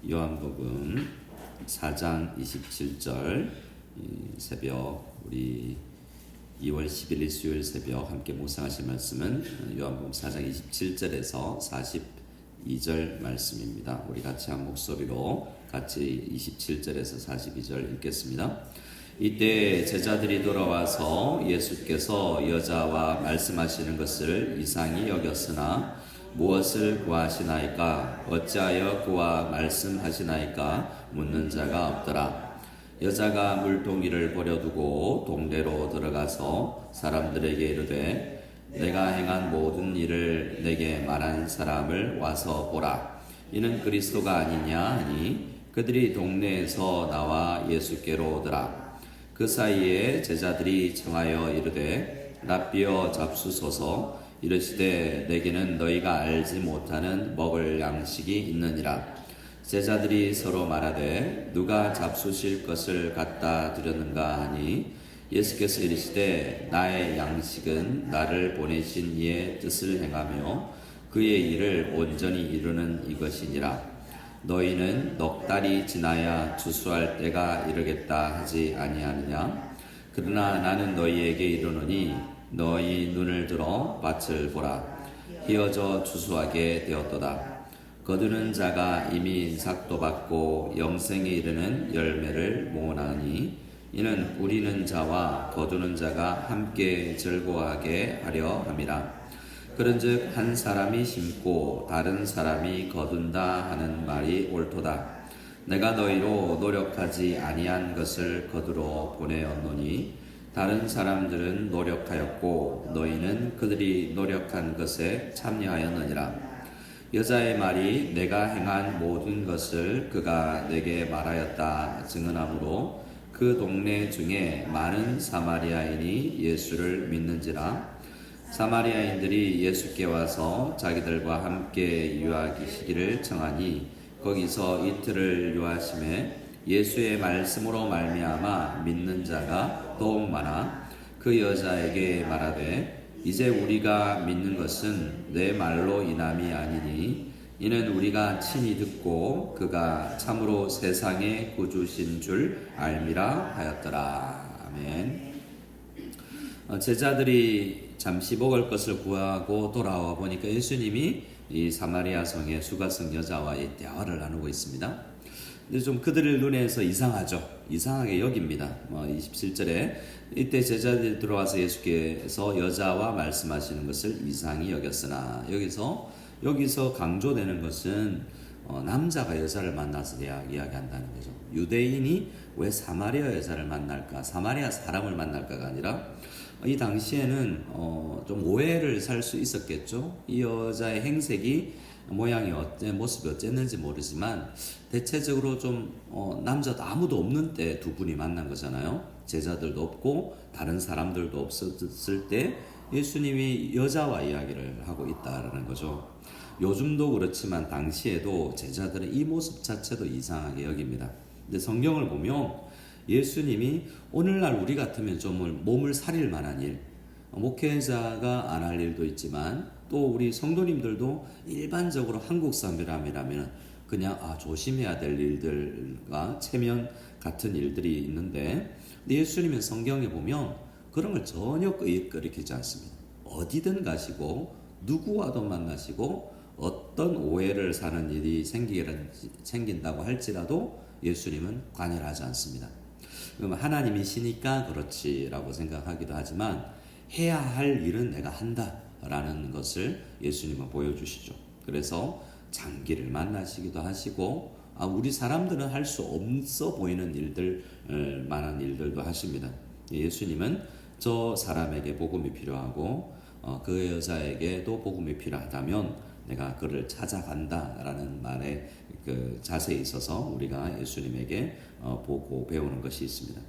요한복음 4장 27절 새벽 우리 2월 10일 수요일 새벽 함께 묵상하실 말씀은 요한복음 4장 27절에서 42절 말씀입니다. 우리 같이 한 목소리로 같이 27절에서 42절 읽겠습니다. 이때 제자들이 돌아와서 예수께서 여자와 말씀하시는 것을 이상히 여겼으나 무엇을 구하시나이까? 어찌하여 그와 말씀하시나이까? 묻는 자가 없더라. 여자가 물동이를 버려두고 동네로 들어가서 사람들에게 이르되 내가 행한 모든 일을 내게 말한 사람을 와서 보라. 이는 그리스도가 아니냐 하니 그들이 동네에서 나와 예수께로 오더라. 그 사이에 제자들이 청하여 이르되 랍비여 잡수소서. 이르시되 내게는 너희가 알지 못하는 먹을 양식이 있느니라. 제자들이 서로 말하되 누가 잡수실 것을 갖다 드렸는가 하니 예수께서 이르시되 나의 양식은 나를 보내신 이의 뜻을 행하며 그의 일을 온전히 이루는 이것이니라. 너희는 넉 달이 지나야 주수할 때가 이르겠다 하지 아니하느냐? 그러나 나는 너희에게 이르노니 너희 눈을 들어 밭을 보라. 휘어져 주수하게 되었도다. 거두는 자가 이미 삭도 받고 영생에 이르는 열매를 모으나니 이는 우리는 자와 거두는 자가 함께 즐거워하게 하려 함이라. 그런즉 한 사람이 심고 다른 사람이 거둔다 하는 말이 옳도다. 내가 너희로 노력하지 아니한 것을 거두러 보내었노니 다른 사람들은 노력하였고 너희는 그들이 노력한 것에 참여하였느니라. 여자의 말이 내가 행한 모든 것을 그가 내게 말하였다 증언하므로 그 동네 중에 많은 사마리아인이 예수를 믿는지라. 사마리아인들이 예수께 와서 자기들과 함께 유하시기를 청하니 거기서 이틀을 유하심에 예수의 말씀으로 말미암아 믿는 자가 더욱 많아 그 여자에게 말하되 이제 우리가 믿는 것은 내 말로 인함이 아니니 이는 우리가 친히 듣고 그가 참으로 세상의 구주신 줄 알미라 하였더라. 아멘. 제자들이 잠시 먹을 것을 구하고 돌아와 보니까 예수님이 이 사마리아 성의 수가성 여자와의 대화를 나누고 있습니다. 근데 좀 그들의 눈에서 이상하죠. 이상하게 여깁니다. 27절에 이때 제자들이 들어와서 예수께서 여자와 말씀하시는 것을 이상히 여겼으나 여기서 강조되는 것은 남자가 여자를 만나서 이야기한다는 거죠. 유대인이 왜 사마리아 여자를 만날까? 사마리아 사람을 만날까가 아니라 이 당시에는 좀 오해를 살 수 있었겠죠. 이 여자의 행색이 모양이 모습이 어쨌는지 모르지만 대체적으로 좀 남자도 아무도 없는 때 두 분이 만난 거잖아요. 제자들도 없고 다른 사람들도 없었을 때 예수님이 여자와 이야기를 하고 있다라는 거죠. 요즘도 그렇지만 당시에도 제자들은 이 모습 자체도 이상하게 여깁니다. 근데 성경을 보면 예수님이 오늘날 우리 같으면 좀 몸을 사릴 만한 일, 목회자가 안 할 일도 있지만 또 우리 성도님들도 일반적으로 한국 사람이라면 그냥 조심해야 될 일들과 체면 같은 일들이 있는데 예수님은 성경에 보면 그런 걸 전혀 끄리키지 않습니다. 어디든 가시고 누구와도 만나시고 어떤 오해를 사는 일이 생긴다고 할지라도 예수님은 관여하지 않습니다. 그러면 하나님이시니까 그렇지라고 생각하기도 하지만 해야 할 일은 내가 한다라는 것을 예수님은 보여주시죠. 그래서 장기를 만나시기도 하시고 우리 사람들은 할 수 없어 보이는 일들 많은 일들도 하십니다. 예수님은 저 사람에게 복음이 필요하고 그 여자에게도 복음이 필요하다면 내가 그를 찾아간다라는 말의 그 자세에 있어서 우리가 예수님에게 보고 배우는 것이 있습니다.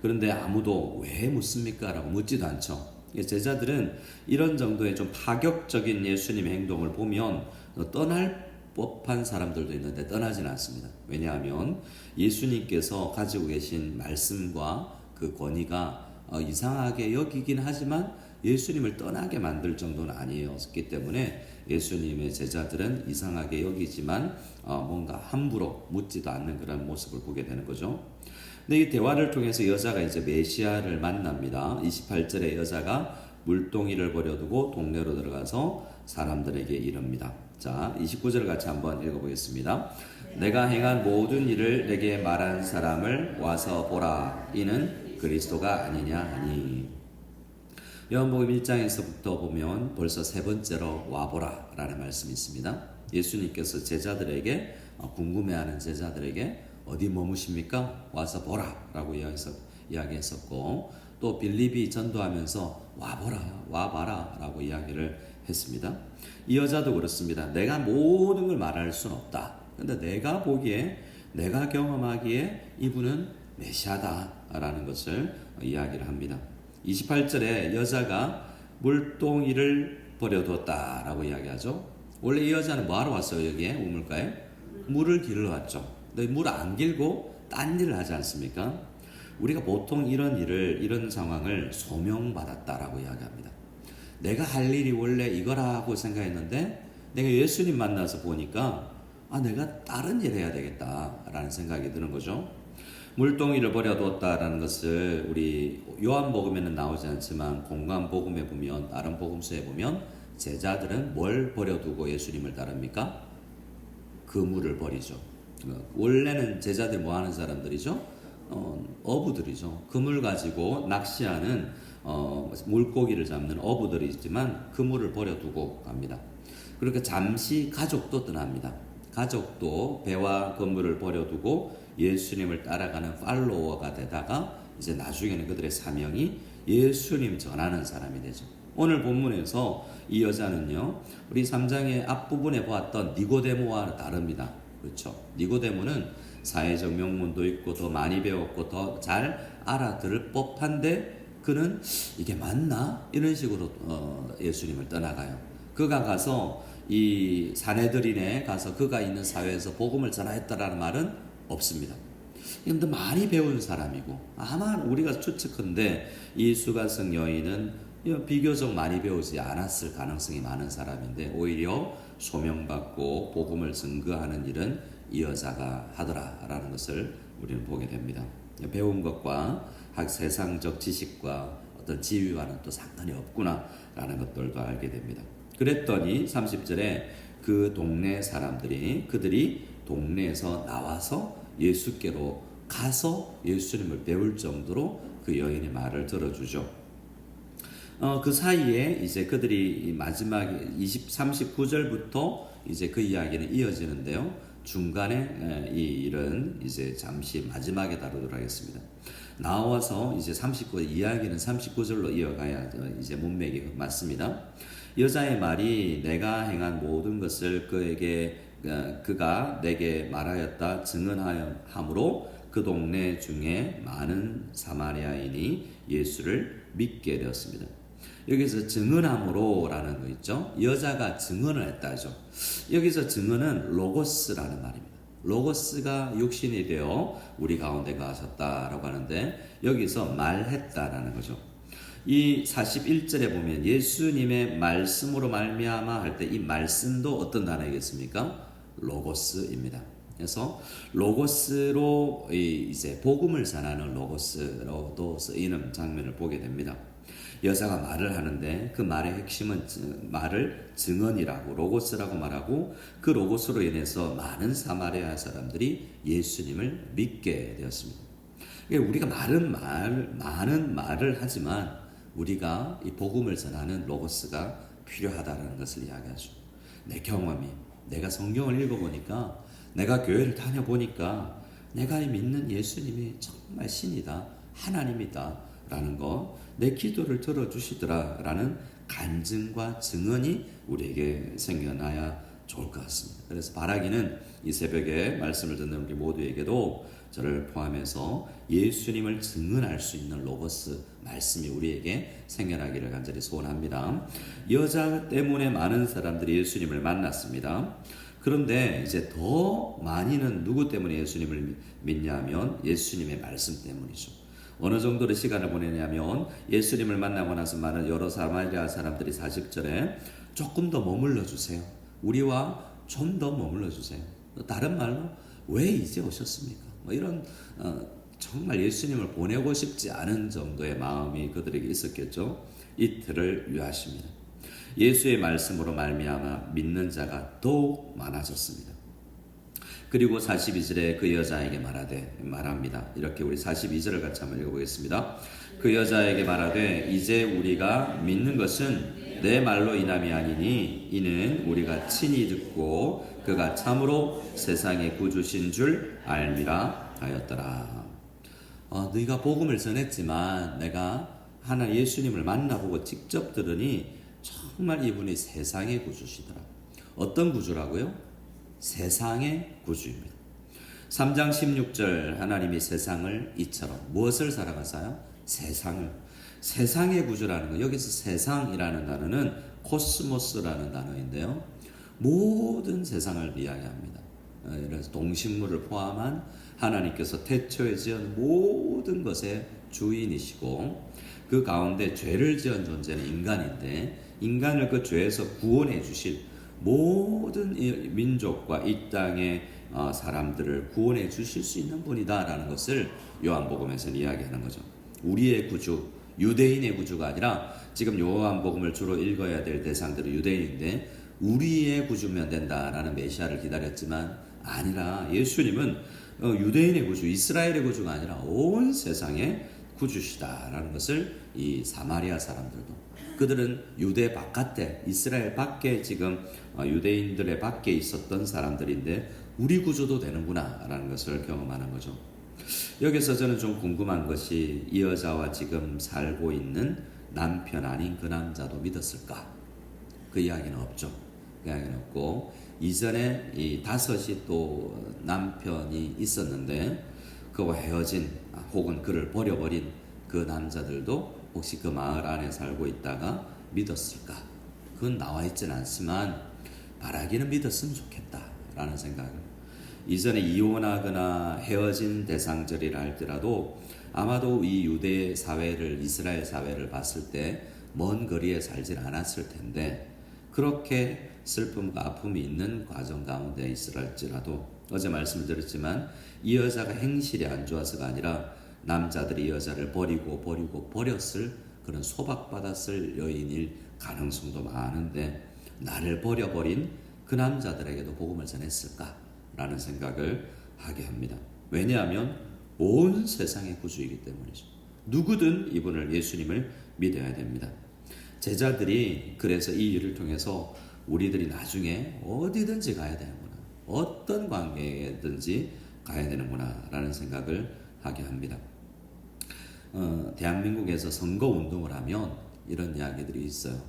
그런데 아무도 왜 묻습니까? 라고 묻지도 않죠. 제자들은 이런 정도의 좀 파격적인 예수님의 행동을 보면 떠날 법한 사람들도 있는데 떠나지는 않습니다. 왜냐하면 예수님께서 가지고 계신 말씀과 그 권위가 이상하게 여기긴 하지만 예수님을 떠나게 만들 정도는 아니었기 때문에 예수님의 제자들은 이상하게 여기지만 뭔가 함부로 묻지도 않는 그런 모습을 보게 되는 거죠. 근데 이 대화를 통해서 여자가 이제 메시아를 만납니다. 28절에 여자가 물동이를 버려두고 동네로 들어가서 사람들에게 이릅니다. 자, 29절을 같이 한번 읽어보겠습니다. 내가 행한 모든 일을 내게 말한 사람을 와서 보라. 이는 그리스도가 아니냐 하니. 요한복음 1장에서부터 보면 벌써 세 번째로 와보라 라는 말씀이 있습니다. 예수님께서 제자들에게 궁금해하는 제자들에게 어디 머무십니까? 와서 보라 라고 이야기했었고, 또 빌립이 전도하면서 와봐라 라고 이야기를 했습니다. 이 여자도 그렇습니다. 내가 모든 걸 말할 수는 없다. 근데 내가 보기에, 내가 경험하기에 이분은 메시아다 라는 것을 이야기를 합니다. 28절에 여자가 물동이를 버려두었다 라고 이야기하죠. 원래 이 여자는 뭐하러 왔어요? 여기에 우물가에? 물을 길러 왔죠. 근데 물 안 길고 딴 일을 하지 않습니까? 우리가 보통 이런 상황을 소명받았다라고 이야기합니다. 내가 할 일이 원래 이거라고 생각했는데 내가 예수님 만나서 보니까 내가 다른 일 해야 되겠다라는 생각이 드는 거죠. 물동이를 버려두었다라는 것을 우리 요한복음에는 나오지 않지만 공관복음에 보면, 다른 복음서에 보면 제자들은 뭘 버려두고 예수님을 따릅니까? 그물을 버리죠. 원래는 제자들이 뭐 하는 사람들이죠? 어부들이죠. 그물 가지고 낚시하는 물고기를 잡는 어부들이 있지만 그물을 버려두고 갑니다. 그러니까 잠시 가족도 떠납니다. 가족도 배와 그물을 버려두고 예수님을 따라가는 팔로워가 되다가 이제 나중에는 그들의 사명이 예수님 전하는 사람이 되죠. 오늘 본문에서 이 여자는요, 우리 3장의 앞부분에 보았던 니고데모와는 다릅니다. 그렇죠? 니고데모는 사회적 명문도 있고 더 많이 배웠고 더 잘 알아들을 법한데 그는 이게 맞나? 이런 식으로 예수님을 떠나가요. 그가 가서 이 사내들인에 가서 그가 있는 사회에서 복음을 전하였다라는 말은 없습니다. 그런데 많이 배운 사람이고 아마 우리가 추측컨대 이 수가성 여인은 비교적 많이 배우지 않았을 가능성이 많은 사람인데 오히려 소명받고 복음을 증거하는 일은 이 여자가 하더라라는 것을 우리는 보게 됩니다. 배운 것과 세상적 지식과 어떤 지위와는 또 상관이 없구나라는 것들도 알게 됩니다. 그랬더니 30절에 그 동네 사람들이 그들이 동네에서 나와서 예수께로 가서 예수님을 배울 정도로 그 여인의 말을 들어주죠. 그 사이에 이제 그들이 마지막에 39절부터 이제 그 이야기는 이어지는데요. 중간에 이 일은 이제 잠시 마지막에 다루도록 하겠습니다. 나와서 이제 39절 이야기는 39절로 이어가야 이제 문맥이 맞습니다. 여자의 말이 내가 행한 모든 것을 그가 내게 말하였다 증언하므로 그 동네 중에 많은 사마리아인이 예수를 믿게 되었습니다. 여기서 증언함으로 라는 거 있죠. 여자가 증언을 했다죠. 여기서 증언은 로고스라는 말입니다. 로고스가 육신이 되어 우리 가운데 가셨다라고 하는데 여기서 말했다라는 거죠. 이 41절에 보면 예수님의 말씀으로 말미암아 할 때 이 말씀도 어떤 단어이겠습니까? 로고스입니다. 그래서 로고스로 이제 복음을 전하는 로고스로도 쓰이는 장면을 보게 됩니다. 여자가 말을 하는데 그 말의 핵심은 말을 증언이라고 로고스라고 말하고 그 로고스로 인해서 많은 사마리아 사람들이 예수님을 믿게 되었습니다. 우리가 많은 말을 하지만 우리가 이 복음을 전하는 로고스가 필요하다는 것을 이야기하죠. 내 경험이, 내가 성경을 읽어보니까, 내가 교회를 다녀보니까 내가 믿는 예수님이 정말 신이다, 하나님이다 라는 거, 내 기도를 들어주시더라 라는 간증과 증언이 우리에게 생겨나야 좋을 것 같습니다. 그래서 바라기는 이 새벽에 말씀을 듣는 우리 모두에게도 저를 포함해서 예수님을 증언할 수 있는 로고스 말씀이 우리에게 생겨나기를 간절히 소원합니다. 여자 때문에 많은 사람들이 예수님을 만났습니다. 그런데 이제 더 많이는 누구 때문에 예수님을 믿냐면 예수님의 말씀 때문이죠. 어느 정도로 시간을 보내냐면 예수님을 만나고 나서 많은 여러 사마리아 사람들이 40절에 조금 더 머물러 주세요. 우리와 좀 더 머물러 주세요. 다른 말로 왜 이제 오셨습니까? 뭐 이런 정말 예수님을 보내고 싶지 않은 정도의 마음이 그들에게 있었겠죠. 이틀을 유하십니다. 예수의 말씀으로 말미암아 믿는 자가 더욱 많아졌습니다. 그리고 42절에 그 여자에게 말합니다. 이렇게 우리 42절을 같이 한번 읽어보겠습니다. 그 여자에게 말하되 이제 우리가 믿는 것은 내 말로 인함이 아니니 이는 우리가 친히 듣고 그가 참으로 세상의 구주신 줄 알미라 하였더라. 네가 복음을 전했지만 내가 하나 예수님을 만나보고 직접 들으니 정말 이분이 세상의 구주시더라. 어떤 구주라고요? 세상의 구주입니다. 3장 16절 하나님이 세상을 이처럼 무엇을 사랑하사요? 세상을. 세상의 구주라는 거, 여기서 세상이라는 단어는 코스모스라는 단어인데요. 모든 세상을 이야기합니다. 그래서 동식물을 포함한 하나님께서 태초에 지은 모든 것의 주인이시고 그 가운데 죄를 지은 존재는 인간인데 인간을 그 죄에서 구원해 주실 모든 민족과 이 땅의 사람들을 구원해 주실 수 있는 분이다라는 것을 요한복음에서는 이야기하는 거죠. 우리의 구주, 유대인의 구주가 아니라 지금 요한복음을 주로 읽어야 될 대상들은 유대인인데 우리의 구주면 된다라는 메시아를 기다렸지만 아니라 예수님은 유대인의 구주, 이스라엘의 구주가 아니라 온 세상의 구주시다라는 것을 이 사마리아 사람들도 그들은 유대 바깥에 이스라엘 밖에 지금 유대인들의 밖에 있었던 사람들인데 우리 구주도 되는구나 라는 것을 경험하는 거죠. 여기서 저는 좀 궁금한 것이 이 여자와 지금 살고 있는 남편 아닌 그 남자도 믿었을까? 그 이야기는 없죠. 그 이야기는 없고 이전에 이 다섯이 또 남편이 있었는데 그와 헤어진 혹은 그를 버려버린 그 남자들도 혹시 그 마을 안에 살고 있다가 믿었을까? 그건 나와 있지는 않지만 바라기는 믿었으면 좋겠다라는 생각을 이전에 이혼하거나 헤어진 대상절이라 할지라도 아마도 이 유대 사회를 이스라엘 사회를 봤을 때 먼 거리에 살질 않았을 텐데 그렇게 슬픔과 아픔이 있는 과정 가운데 있을지라도 어제 말씀드렸지만 이 여자가 행실이 안 좋아서가 아니라 남자들이 이 여자를 버렸을 그런 소박받았을 여인일 가능성도 많은데 나를 버려버린 그 남자들에게도 복음을 전했을까라는 생각을 하게 합니다. 왜냐하면 온 세상의 구주이기 때문이죠. 누구든 이분을 예수님을 믿어야 됩니다. 제자들이 그래서 이 일을 통해서 우리들이 나중에 어디든지 가야 되는구나, 어떤 관계든지 가야 되는구나 라는 생각을 하게 합니다. 대한민국에서 선거운동을 하면 이런 이야기들이 있어요.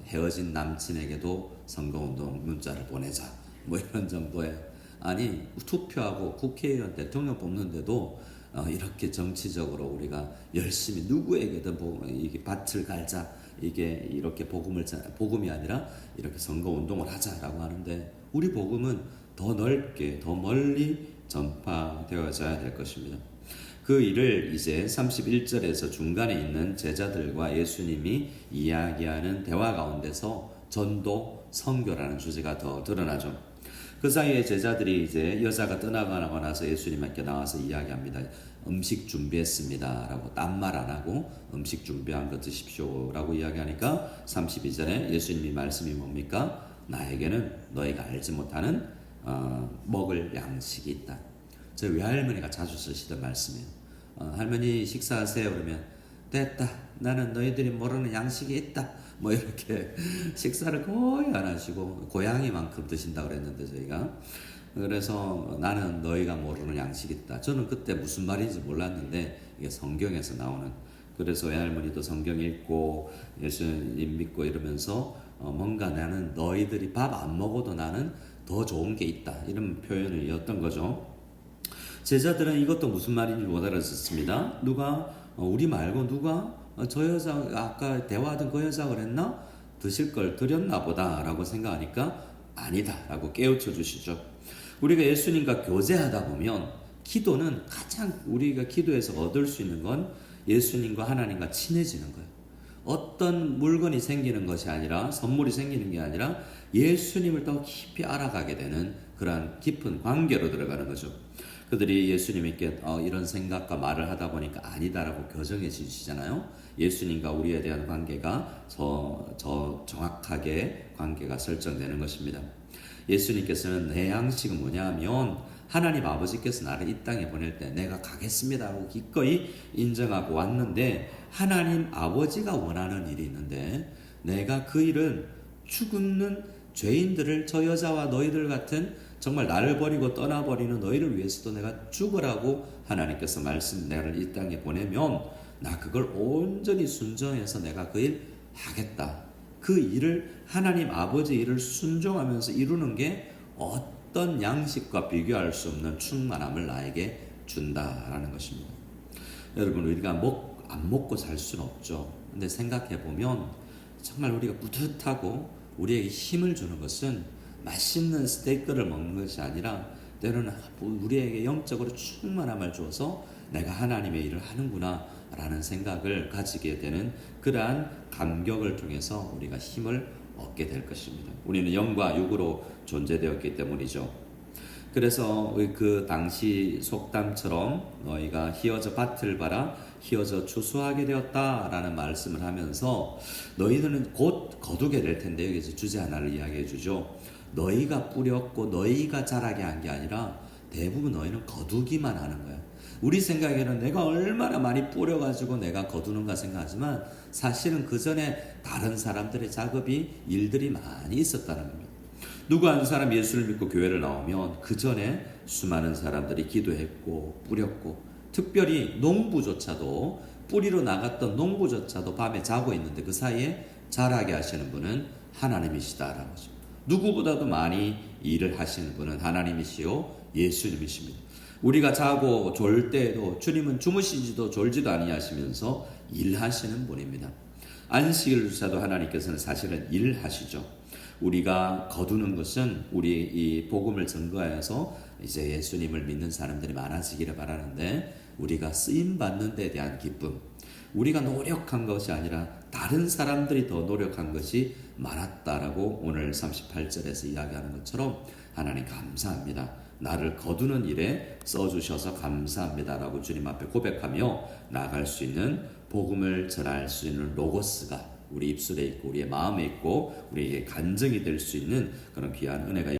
헤어진 남친에게도 선거운동 문자를 보내자 뭐 이런 정도의 아니 투표하고 국회의원 대통령 뽑는데도 이렇게 정치적으로 우리가 열심히 누구에게든 이게 밭을 갈자 이게 이렇게 복음이 아니라 이렇게 선거운동을 하자라고 하는데 우리 복음은 더 넓게 더 멀리 전파되어져야 될 것입니다. 그 일을 이제 31절에서 중간에 있는 제자들과 예수님이 이야기하는 대화 가운데서 전도, 선교라는 주제가 더 드러나죠. 그 사이에 제자들이 이제 여자가 떠나가고 나서 예수님께 나와서 이야기합니다. 음식 준비했습니다 라고 딴 말 안 하고 음식 준비한 거 드십시오 라고 이야기하니까 32절에 예수님이 말씀이 뭡니까? 나에게는 너희가 알지 못하는 먹을 양식이 있다. 저 외할머니가 자주 쓰시던 말씀이에요. 할머니 식사하세요 그러면 됐다 나는 너희들이 모르는 양식이 있다 뭐 이렇게 식사를 거의 안 하시고 고양이만큼 드신다고 그랬는데 저희가 그래서 나는 너희가 모르는 양식이 있다. 저는 그때 무슨 말인지 몰랐는데 이게 성경에서 나오는 그래서 외할머니도 성경 읽고 예수님 믿고 이러면서 뭔가 나는 너희들이 밥 안 먹어도 나는 더 좋은 게 있다 이런 표현이었던 거죠. 제자들은 이것도 무슨 말인지 못 알아듣습니다. 누가 우리 말고 누가 저 여자 아까 대화하던 그 여자 그랬나? 드실 걸 드렸나 보다 라고 생각하니까 아니다 라고 깨우쳐 주시죠. 우리가 예수님과 교제하다 보면 기도는 가장 우리가 기도에서 얻을 수 있는 건 예수님과 하나님과 친해지는 거예요. 어떤 물건이 생기는 것이 아니라, 선물이 생기는 게 아니라 예수님을 더 깊이 알아가게 되는 그러한 깊은 관계로 들어가는 거죠. 그들이 예수님께 이런 생각과 말을 하다 보니까 아니다라고 교정해 주시잖아요. 예수님과 우리에 대한 관계가 더 정확하게 관계가 설정되는 것입니다. 예수님께서는 내 양식은 뭐냐면 하나님 아버지께서 나를 이 땅에 보낼 때 내가 가겠습니다 하고 기꺼이 인정하고 왔는데, 하나님 아버지가 원하는 일이 있는데 내가 그 일은 죽는 죄인들을, 저 여자와 너희들 같은 정말 나를 버리고 떠나버리는 너희를 위해서도 내가 죽으라고 하나님께서 나를 이 땅에 보내면 나 그걸 온전히 순종해서 내가 그 일 하겠다. 그 일을, 하나님 아버지 일을 순종하면서 이루는 게 어떤 양식과 비교할 수 없는 충만함을 나에게 준다라는 것입니다. 여러분, 우리가 안 먹고 살 수는 없죠. 근데 생각해 보면 정말 우리가 뿌듯하고 우리에게 힘을 주는 것은 맛있는 스테이크를 먹는 것이 아니라 때로는 우리에게 영적으로 충만함을 주어서 내가 하나님의 일을 하는구나 라는 생각을 가지게 되는 그러한 감격을 통해서 우리가 힘을 얻게 될 것입니다. 우리는 영과 육으로 존재되었기 때문이죠. 그래서 그 당시 속담처럼 너희가 희어져 밭을 봐라, 희어져 추수하게 되었다라는 말씀을 하면서 너희들은 곧 거두게 될 텐데, 여기서 주제 하나를 이야기해 주죠. 너희가 뿌렸고 너희가 자라게 한 게 아니라 대부분 너희는 거두기만 하는 거야. 우리 생각에는 내가 얼마나 많이 뿌려가지고 내가 거두는가 생각하지만 사실은 그 전에 다른 사람들의 작업이, 일들이 많이 있었다는 겁니다. 누구 한 사람 예수를 믿고 교회를 나오면 그 전에 수많은 사람들이 기도했고 뿌렸고, 특별히 농부조차도, 뿌리로 나갔던 농부조차도 밤에 자고 있는데 그 사이에 자라게 하시는 분은 하나님이시다라는 거죠. 누구보다도 많이 일을 하시는 분은 하나님이시요 예수님이십니다. 우리가 자고 졸 때에도 주님은 주무시지도 졸지도 아니하시면서 일하시는 분입니다. 안식일 주사도 하나님께서는 사실은 일하시죠. 우리가 거두는 것은 우리 이 복음을 증거하여서 이제 예수님을 믿는 사람들이 많아지기를 바라는데, 우리가 쓰임 받는 데 대한 기쁨, 우리가 노력한 것이 아니라 다른 사람들이 더 노력한 것이 많았다라고 오늘 38절에서 이야기하는 것처럼 하나님 감사합니다. 나를 거두는 일에 써주셔서 감사합니다라고 주님 앞에 고백하며 나아갈 수 있는, 복음을 전할 수 있는 로고스가 우리 입술에 있고 우리의 마음에 있고 우리에게 간증이 될 수 있는 그런 귀한 은혜가